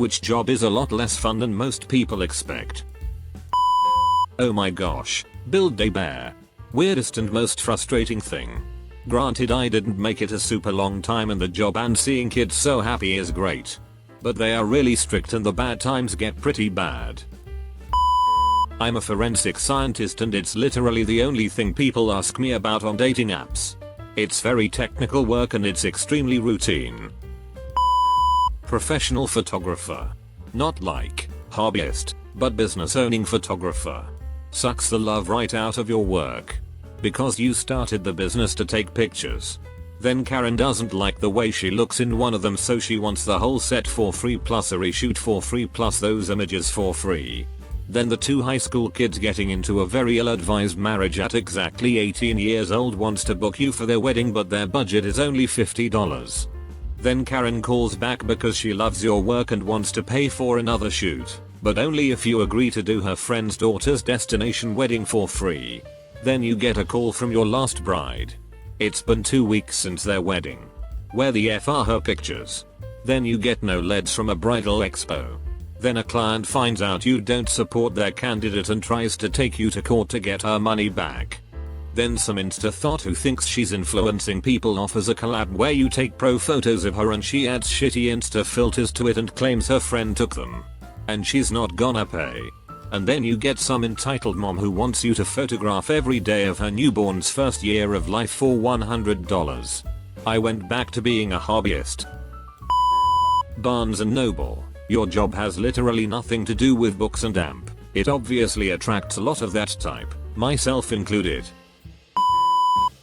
which job is a lot less fun than most people expect. Oh my gosh, build a bear. Weirdest and most frustrating thing. Granted, I didn't make it a super long time in the job and seeing kids so happy is great. But they are really strict and the bad times get pretty bad. I'm a forensic scientist and it's literally the only thing people ask me about on dating apps. It's very technical work and it's extremely routine. Professional photographer. Not like hobbyist, but business owning photographer. Sucks the love right out of your work. Because you started the business to take pictures. Then Karen doesn't like the way she looks in one of them, so she wants the whole set for free plus a reshoot for free plus those images for free. Then the two high school kids getting into a very ill-advised marriage at exactly 18 years old wants to book you for their wedding, but their budget is only $50. Then Karen calls back because she loves your work and wants to pay for another shoot, but only if you agree to do her friend's daughter's destination wedding for free. Then you get a call from your last bride. It's been 2 weeks since their wedding. Where the F are her pictures? Then you get no LEDs from a bridal expo. Then a client finds out you don't support their candidate and tries to take you to court to get her money back. Then some insta thought who thinks she's influencing people offers a collab where you take pro photos of her and she adds shitty insta filters to it and claims her friend took them. And she's not gonna pay. And then you get some entitled mom who wants you to photograph every day of her newborn's first year of life for $100. I went back to being a hobbyist. Barnes & Noble. Your job has literally nothing to do with books and AMP. It obviously attracts a lot of that type, myself included.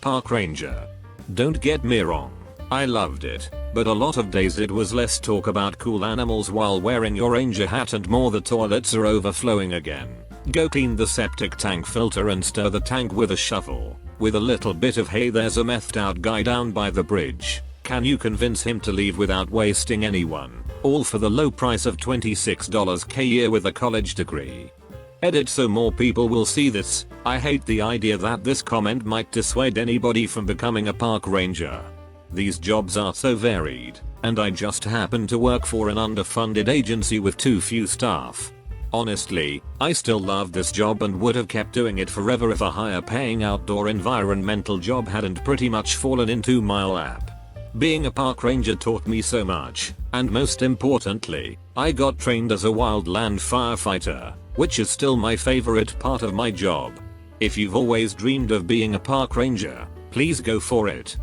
Park ranger. Don't get me wrong, I loved it, but a lot of days it was less talk about cool animals while wearing your ranger hat and more the toilets are overflowing again. Go clean the septic tank filter and stir the tank with a shovel. With a little bit of hey, there's a methed out guy down by the bridge. Can you convince him to leave without wasting anyone? All for the low price of $26 a year with a college degree. Edit so more people will see this. I hate the idea that this comment might dissuade anybody from becoming a park ranger. These jobs are so varied, and I just happen to work for an underfunded agency with too few staff. Honestly, I still love this job and would have kept doing it forever if a higher paying outdoor environmental job hadn't pretty much fallen into my lap. Being a park ranger taught me so much, and most importantly, I got trained as a wildland firefighter, which is still my favorite part of my job. If you've always dreamed of being a park ranger, please go for it.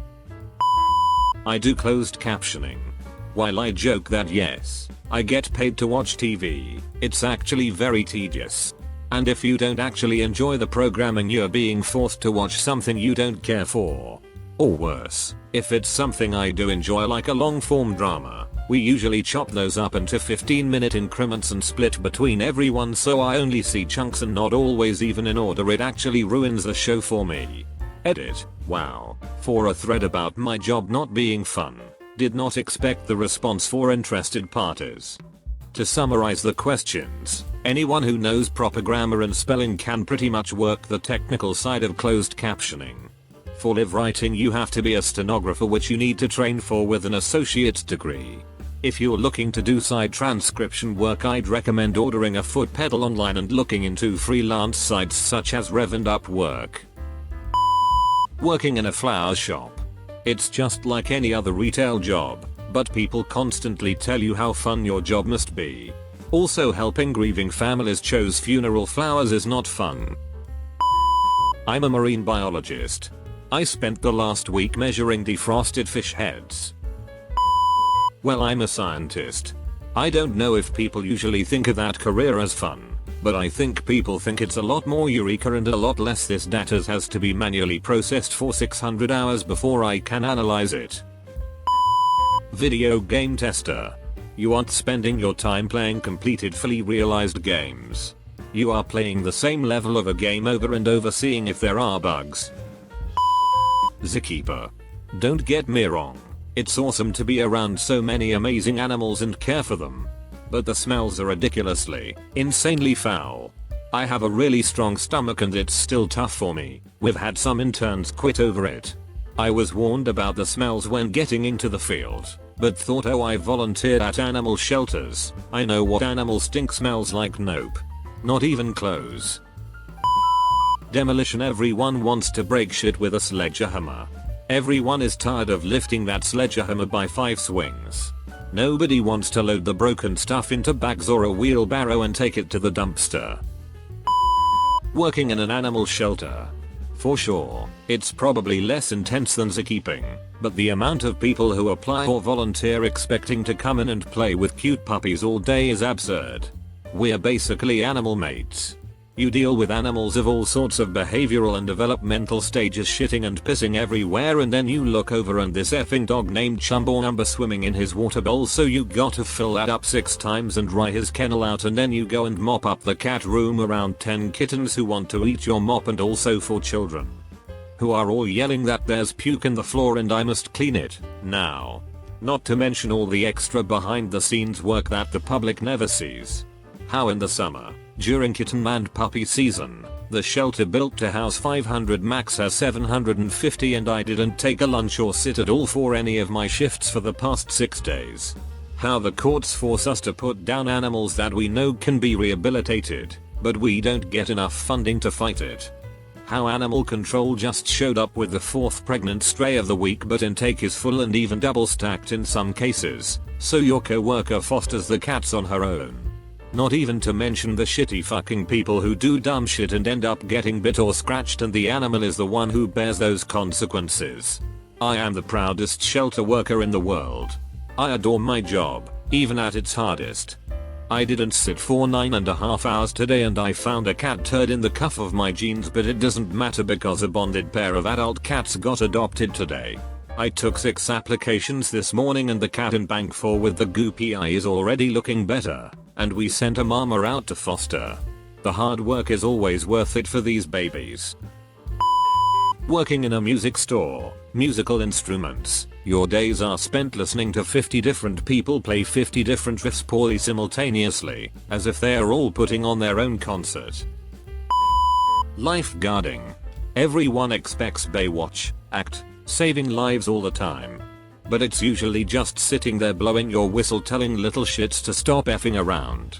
I do closed captioning. While I joke that yes, I get paid to watch TV, it's actually very tedious. And if you don't actually enjoy the programming, you're being forced to watch something you don't care for. Or worse, if it's something I do enjoy like a long form drama, we usually chop those up into 15-minute increments and split between everyone, so I only see chunks and not always even in order. It actually ruins the show for me. Edit. Wow. For a thread about my job not being fun. Did not expect the response for interested parties. To summarize the questions, anyone who knows proper grammar and spelling can pretty much work the technical side of closed captioning. For live writing you have to be a stenographer, which you need to train for with an associate's degree. If you're looking to do side transcription work, I'd recommend ordering a foot pedal online and looking into freelance sites such as Rev and Upwork. Working in a flower shop. It's just like any other retail job, but people constantly tell you how fun your job must be. Also, helping grieving families choose funeral flowers is not fun. I'm a marine biologist. I spent the last week measuring defrosted fish heads. Well, I'm a scientist. I don't know if people usually think of that career as fun, but I think people think it's a lot more eureka and a lot less. This data has to be manually processed for 600 hours before I can analyze it. Video game tester. You aren't spending your time playing completed fully realized games. You are playing the same level of a game over and over, seeing if there are bugs. Zookeeper. Don't get me wrong, it's awesome to be around so many amazing animals and care for them. But the smells are ridiculously, insanely foul. I have a really strong stomach and it's still tough for me. We've had some interns quit over it. I was warned about the smells when getting into the field, but thought, oh, I volunteered at animal shelters, I know what animal stink smells like. Nope. Not even close. Demolition. Everyone wants to break shit with a sledgehammer. Everyone is tired of lifting that sledgehammer by 5 swings. Nobody wants to load the broken stuff into bags or a wheelbarrow and take it to the dumpster. Working in an animal shelter. For sure, it's probably less intense than zookeeping, but the amount of people who apply or volunteer expecting to come in and play with cute puppies all day is absurd. We're basically animal mates. You deal with animals of all sorts of behavioral and developmental stages shitting and pissing everywhere, and then you look over and this effing dog named Chumbawamba swimming in his water bowl, so you gotta fill that up 6 times and dry his kennel out, and then you go and mop up the cat room around 10 kittens who want to eat your mop, and also 4 children who are all yelling that there's puke in the floor and I must clean it now. Not to mention all the extra behind the scenes work that the public never sees. How in the summer, during kitten and puppy season, the shelter built to house 500 max has 750, and I didn't take a lunch or sit at all for any of my shifts for the past 6 days. How the courts force us to put down animals that we know can be rehabilitated, but we don't get enough funding to fight it. How animal control just showed up with the 4th pregnant stray of the week, but intake is full and even double stacked in some cases, so your co-worker fosters the cats on her own. Not even to mention the shitty fucking people who do dumb shit and end up getting bit or scratched, and the animal is the one who bears those consequences. I am the proudest shelter worker in the world. I adore my job, even at its hardest. I didn't sit for 9.5 hours today and I found a cat turd in the cuff of my jeans, but it doesn't matter because a bonded pair of adult cats got adopted today. I took 6 applications this morning and the cat in bank 4 with the goopy eye is already looking better, and we sent a mama out to foster. The hard work is always worth it for these babies. Working in a music store, musical instruments. Your days are spent listening to 50 different people play 50 different riffs poorly simultaneously, as if they are all putting on their own concert. Lifeguarding. Everyone expects Baywatch act, saving lives all the time. But it's usually just sitting there blowing your whistle telling little shits to stop effing around.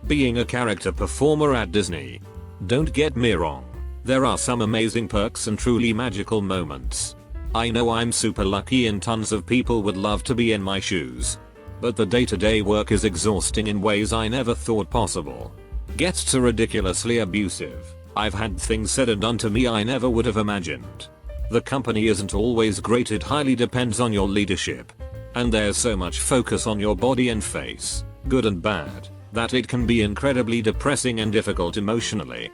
Being a character performer at Disney. Don't get me wrong. There are some amazing perks and truly magical moments. I know I'm super lucky and tons of people would love to be in my shoes. But the day-to-day work is exhausting in ways I never thought possible. Gets to ridiculously abusive. I've had things said and done to me I never would have imagined. The company isn't always great, it highly depends on your leadership. And there's so much focus on your body and face, good and bad, that it can be incredibly depressing and difficult emotionally.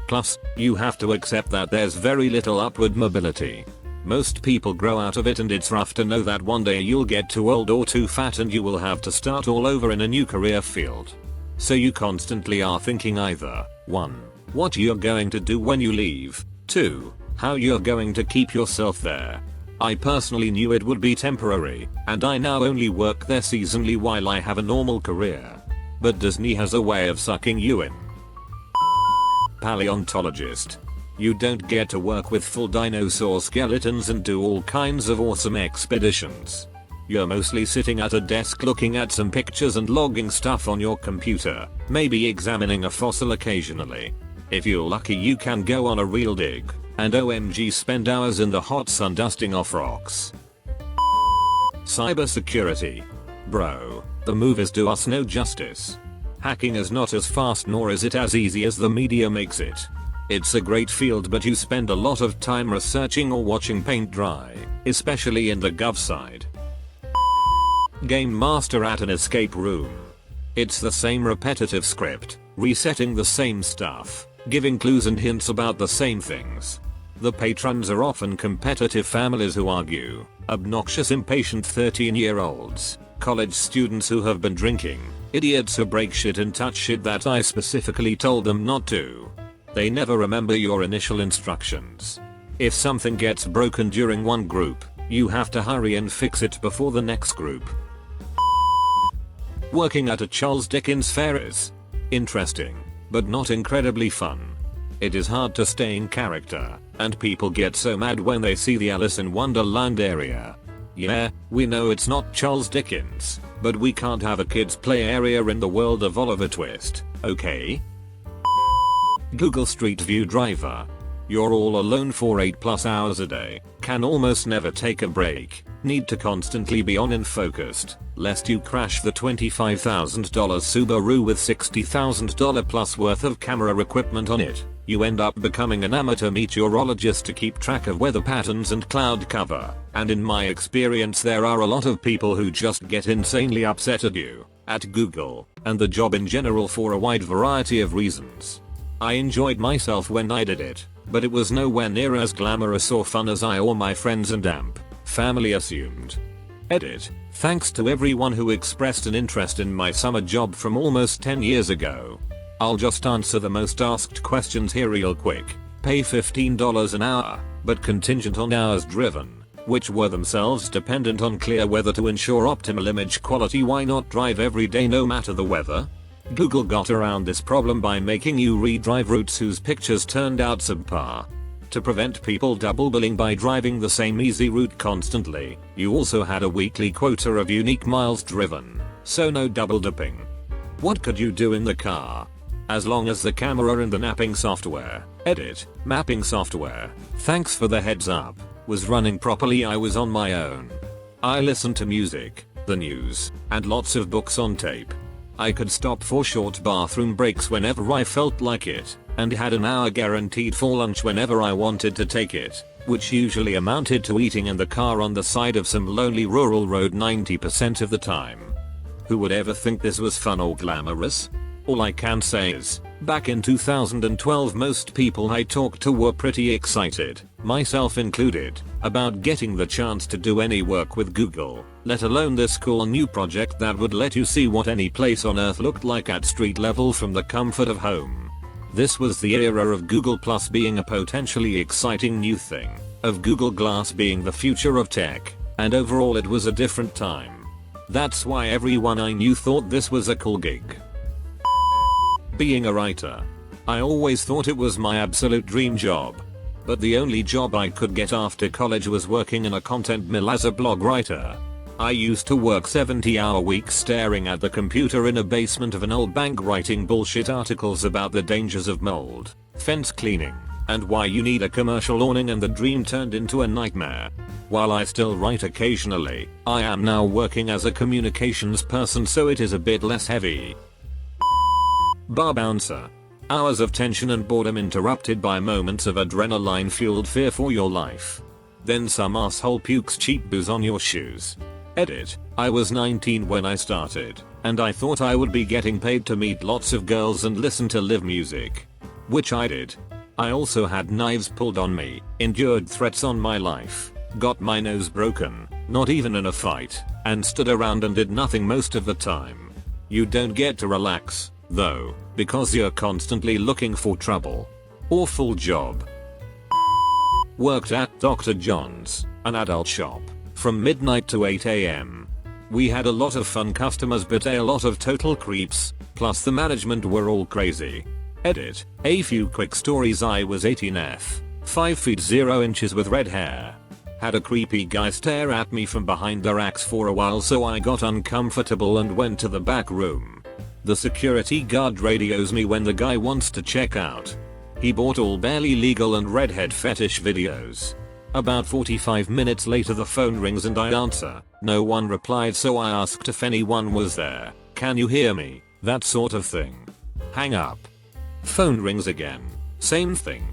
Plus, you have to accept that there's very little upward mobility. Most people grow out of it, and it's rough to know that one day you'll get too old or too fat and you will have to start all over in a new career field. So you constantly are thinking either 1. What you're going to do when you leave, 2. How you're going to keep yourself there. I personally knew it would be temporary, and I now only work there seasonally while I have a normal career. But Disney has a way of sucking you in. Paleontologist. You don't get to work with full dinosaur skeletons and do all kinds of awesome expeditions. You're mostly sitting at a desk looking at some pictures and logging stuff on your computer, maybe examining a fossil occasionally. If you're lucky you can go on a real dig, and OMG spend hours in the hot sun dusting off rocks. Cybersecurity. Bro, the movies do us no justice. Hacking is not as fast nor is it as easy as the media makes it. It's a great field, but you spend a lot of time researching or watching paint dry, especially in the gov side. Game master at an escape room. It's the same repetitive script, resetting the same stuff, giving clues and hints about the same things. The patrons are often competitive families who argue, obnoxious impatient 13-year-olds, college students who have been drinking, idiots who break shit and touch shit that I specifically told them not to. They never remember your initial instructions. If something gets broken during one group, you have to hurry and fix it before the next group. Working at a Charles Dickens fair is interesting, but not incredibly fun. It is hard to stay in character, and people get so mad when they see the Alice in Wonderland area. Yeah, we know it's not Charles Dickens, but we can't have a kids play area in the world of Oliver Twist, okay? Google Street View driver. You're all alone for 8+ hours a day, can almost never take a break, need to constantly be on and focused, lest you crash the $25,000 Subaru with $60,000 plus worth of camera equipment on it. You end up becoming an amateur meteorologist to keep track of weather patterns and cloud cover, and in my experience there are a lot of people who just get insanely upset at you, at Google, and the job in general for a wide variety of reasons. I enjoyed myself when I did it, but it was nowhere near as glamorous or fun as I or my friends and family assumed. Edit. Thanks to everyone who expressed an interest in my summer job from almost 10 years ago. I'll just answer the most asked questions here real quick. Pay $15 an hour, but contingent on hours driven, which were themselves dependent on clear weather to ensure optimal image quality. Why not drive every day no matter the weather? Google got around this problem by making you redrive routes whose pictures turned out subpar. To prevent people double billing by driving the same easy route constantly, you also had a weekly quota of unique miles driven, so no double dipping. What could you do in the car? As long as the camera and the mapping software, mapping software, thanks for the heads up, was running properly, I was on my own. I listened to music, the news, and lots of books on tape. I could stop for short bathroom breaks whenever I felt like it, and had an hour guaranteed for lunch whenever I wanted to take it, which usually amounted to eating in the car on the side of some lonely rural road 90% of the time. Who would ever think this was fun or glamorous? All I can say is, back in 2012 most people I talked to were pretty excited, myself included, about getting the chance to do any work with Google, let alone this cool new project that would let you see what any place on earth looked like at street level from the comfort of home. This was the era of Google Plus being a potentially exciting new thing, of Google Glass being the future of tech, and overall it was a different time. That's why everyone I knew thought this was a cool gig. Being a writer. I always thought it was my absolute dream job. But the only job I could get after college was working in a content mill as a blog writer. I used to work 70-hour weeks staring at the computer in a basement of an old bank writing bullshit articles about the dangers of mold, fence cleaning, and why you need a commercial awning, and the dream turned into a nightmare. While I still write occasionally, I am now working as a communications person, so it is a bit less heavy. Bar bouncer. Hours of tension and boredom interrupted by moments of adrenaline fueled fear for your life. Then some asshole pukes cheap booze on your shoes. Edit. I was 19 when I started, and I thought I would be getting paid to meet lots of girls and listen to live music. Which I did. I also had knives pulled on me, endured threats on my life, got my nose broken, not even in a fight, and stood around and did nothing most of the time. You don't get to relax, though, because you're constantly looking for trouble. Awful job. Worked at Dr. John's, an adult shop, from midnight to 8 AM. We had a lot of fun customers but a lot of total creeps, plus the management were all crazy. Edit. A few quick stories. I was 18F, 5 feet 0 inches with red hair. Had a creepy guy stare at me from behind the racks for a while, so I got uncomfortable and went to the back room. The security guard radios me when the guy wants to check out. He bought all barely legal and redhead fetish videos. About 45 minutes later the phone rings and I answer. No one replied, so I asked if anyone was there. Can you hear me? That sort of thing. Hang up. Phone rings again. Same thing.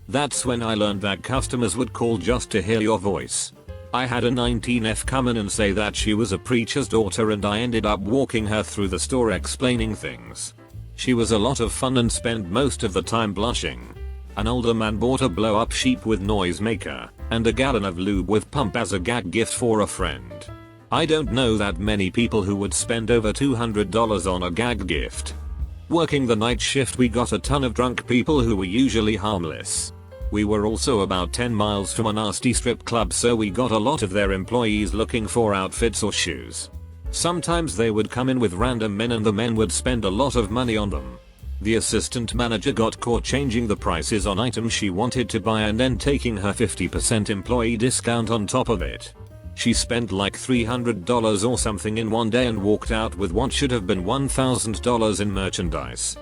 That's when I learned that customers would call just to hear your voice. I had a 19F come in and say that she was a preacher's daughter, and I ended up walking her through the store explaining things. She was a lot of fun and spent most of the time blushing. An older man bought a blow up sheep with noisemaker and a gallon of lube with pump as a gag gift for a friend. I don't know that many people who would spend over $200 on a gag gift. Working the night shift, we got a ton of drunk people who were usually harmless. We were also about 10 miles from a nasty strip club, so we got a lot of their employees looking for outfits or shoes. Sometimes they would come in with random men and the men would spend a lot of money on them. The assistant manager got caught changing the prices on items she wanted to buy and then taking her 50% employee discount on top of it. She spent like $300 or something in one day and walked out with what should have been $1,000 in merchandise.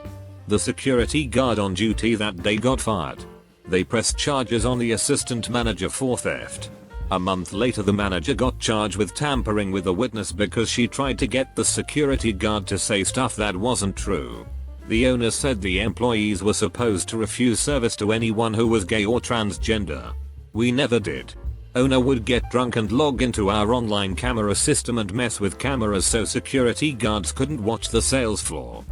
The security guard on duty that day got fired. They pressed charges on the assistant manager for theft. A month later the manager got charged with tampering with a witness because she tried to get the security guard to say stuff that wasn't true. The owner said the employees were supposed to refuse service to anyone who was gay or transgender. We never did. Owner would get drunk and log into our online camera system and mess with cameras so security guards couldn't watch the sales floor.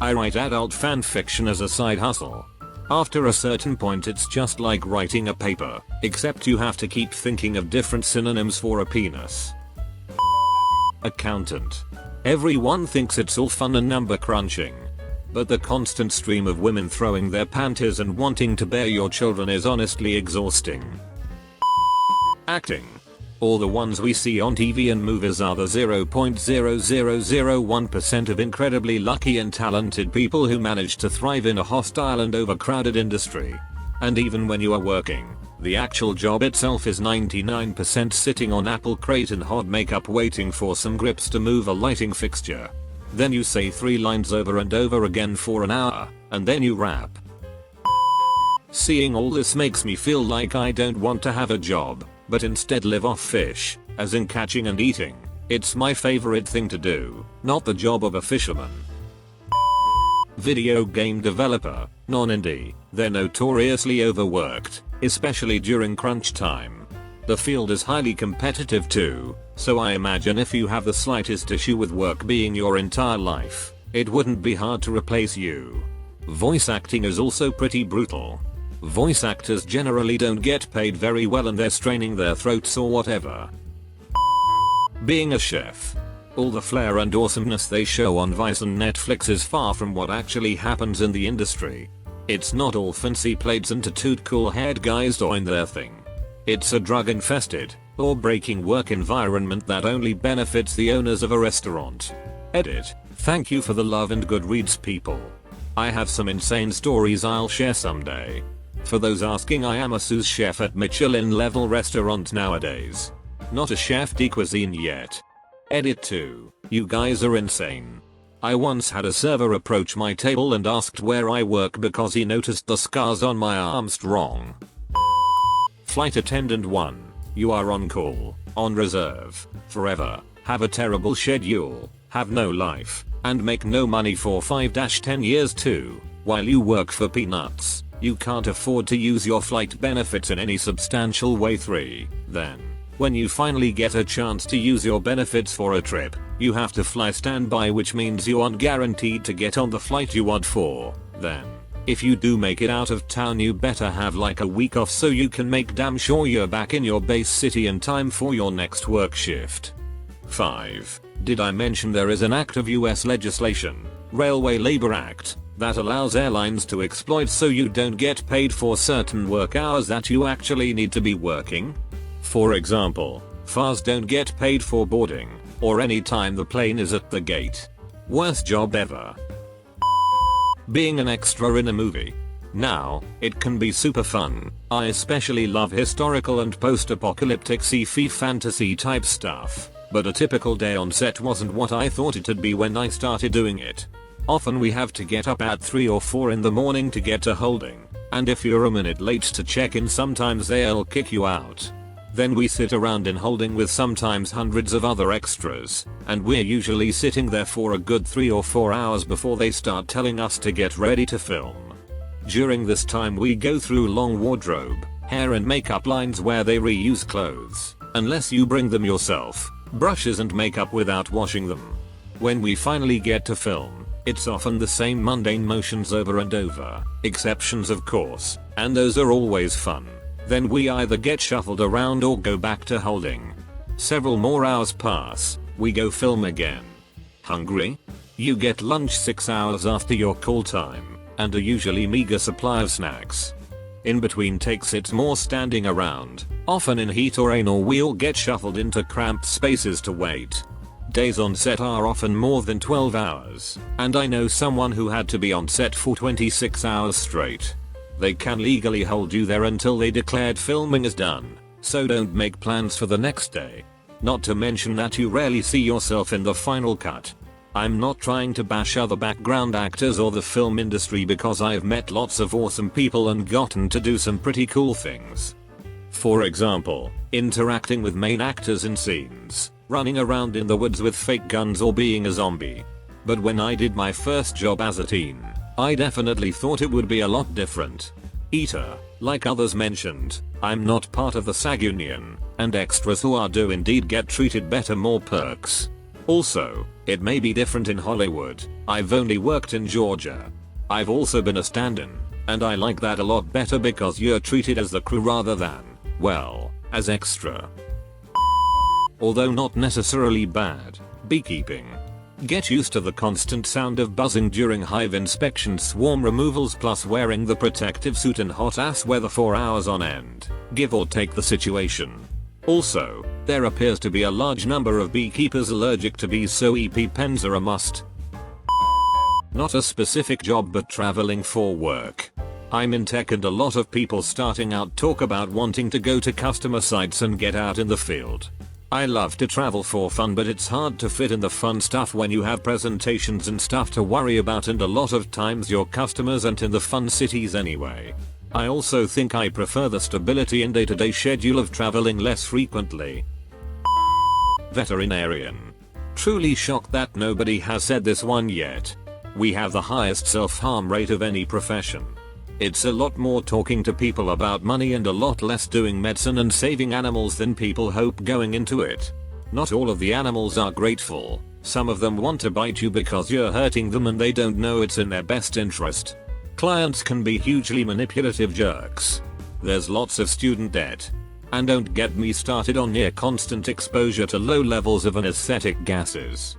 I write adult fanfiction as a side hustle. After a certain point it's just like writing a paper, except you have to keep thinking of different synonyms for a penis. Accountant. Everyone thinks it's all fun and number crunching. But the constant stream of women throwing their panties and wanting to bear your children is honestly exhausting. Acting. All the ones we see on TV and movies are the 0.0001% of incredibly lucky and talented people who manage to thrive in a hostile and overcrowded industry. And even when you are working, the actual job itself is 99% sitting on apple crate and hot makeup waiting for some grips to move a lighting fixture. Then you say 3 lines over and over again for an hour, and then you rap. Seeing all this makes me feel like I don't want to have a job, but instead live off fish, as in catching and eating. It's my favorite thing to do, not the job of a fisherman. Video game developer, non-indie, they're notoriously overworked, especially during crunch time. The field is highly competitive too, so I imagine if you have the slightest issue with work being your entire life, it wouldn't be hard to replace you. Voice acting is also pretty brutal. Voice actors generally don't get paid very well and they're straining their throats or whatever. Being a chef. All the flair and awesomeness they show on Vice and Netflix is far from what actually happens in the industry. It's not all fancy plates and tattooed cool haired guys doing their thing. It's a drug infested, or breaking work environment that only benefits the owners of a restaurant. Edit. Thank you for the love and good reads, people. I have some insane stories I'll share someday. For those asking, I am a sous chef at Michelin level restaurant nowadays. Not a chef de cuisine yet. Edit 2. You guys are insane. I once had a server approach my table and asked where I work because he noticed the scars on my arms wrong. Flight attendant 1. You are on call, on reserve, forever, have a terrible schedule, have no life, and make no money for 5-10 years too, while you work for peanuts. You can't afford to use your flight benefits in any substantial way. 3. Then, when you finally get a chance to use your benefits for a trip, you have to fly standby, which means you aren't guaranteed to get on the flight you want for. Then, if you do make it out of town, you better have like a week off so you can make damn sure you're back in your base city in time for your next work shift. 5. Did I mention there is an active US legislation, Railway Labor Act, that allows airlines to exploit so you don't get paid for certain work hours that you actually need to be working? For example, FARs don't get paid for boarding, or any time the plane is at the gate. Worst job ever. Being an extra in a movie. Now, it can be super fun. I especially love historical and post-apocalyptic sci-fi fantasy type stuff, but a typical day on set wasn't what I thought it'd be when I started doing it. Often we have to get up at 3 or 4 in the morning to get to holding, and if you're a minute late to check in sometimes they'll kick you out. Then we sit around in holding with sometimes hundreds of other extras, and we're usually sitting there for a good 3 or 4 hours before they start telling us to get ready to film. During this time we go through long wardrobe, hair and makeup lines where they reuse clothes, unless you bring them yourself, brushes and makeup without washing them. When we finally get to film, it's often the same mundane motions over and over, exceptions of course, and those are always fun. Then we either get shuffled around or go back to holding. Several more hours pass, we go film again. Hungry? You get lunch 6 hours after your call time, and a usually meager supply of snacks. In between takes it's more standing around, often in heat or rain, or we all get shuffled into cramped spaces to wait. Days on set are often more than 12 hours, and I know someone who had to be on set for 26 hours straight. They can legally hold you there until they declared filming is done. so don't make plans for the next day. Not to mention that you rarely see yourself in the final cut. I'm not trying to bash other background actors or the film industry because I've met lots of awesome people and gotten to do some pretty cool things. For example, interacting with main actors in scenes, running around in the woods with fake guns or being a zombie. But when I did my first job as a teen, I definitely thought it would be a lot different. Eater, like others mentioned, I'm not part of the SAG union, and extras who are do indeed get treated better, more perks. Also, it may be different in Hollywood. I've only worked in Georgia. I've also been a stand-in, and I like that a lot better because you're treated as the crew rather than, well, as extra. Although not necessarily bad. Beekeeping. Get used to the constant sound of buzzing during hive inspections, swarm removals, plus wearing the protective suit in hot ass weather for hours on end, give or take the situation. Also, there appears to be a large number of beekeepers allergic to bees, so EpiPens are a must. Not a specific job but traveling for work. I'm in tech and a lot of people starting out talk about wanting to go to customer sites and get out in the field. I love to travel for fun, but it's hard to fit in the fun stuff when you have presentations and stuff to worry about, and a lot of times your customers aren't in the fun cities anyway. I also think I prefer the stability and day-to-day schedule of traveling less frequently. Veterinarian. Truly shocked that nobody has said this one yet. We have the highest self-harm rate of any profession. It's a lot more talking to people about money and a lot less doing medicine and saving animals than people hope going into it. Not all of the animals are grateful. Some of them want to bite you because you're hurting them and they don't know it's in their best interest. Clients can be hugely manipulative jerks. There's lots of student debt. And don't get me started on near constant exposure to low levels of anesthetic gases.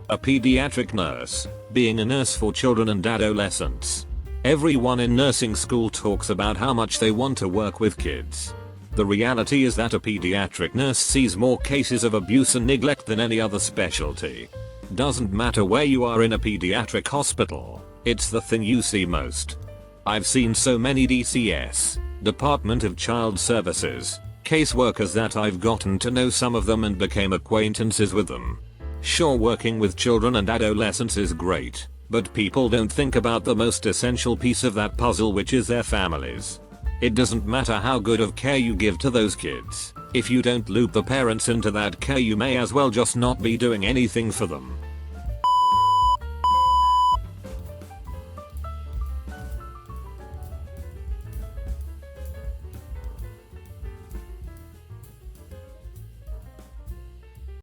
A pediatric nurse. Being a nurse for children and adolescents. Everyone in nursing school talks about how much they want to work with kids. The reality is that a pediatric nurse sees more cases of abuse and neglect than any other specialty. Doesn't matter where you are in a pediatric hospital, it's the thing you see most. I've seen so many DCS, Department of Child Services, caseworkers that I've gotten to know some of them and became acquaintances with them. Sure, working with children and adolescents is great, but people don't think about the most essential piece of that puzzle, which is their families. It doesn't matter how good of care you give to those kids. If you don't loop the parents into that care, you may as well just not be doing anything for them.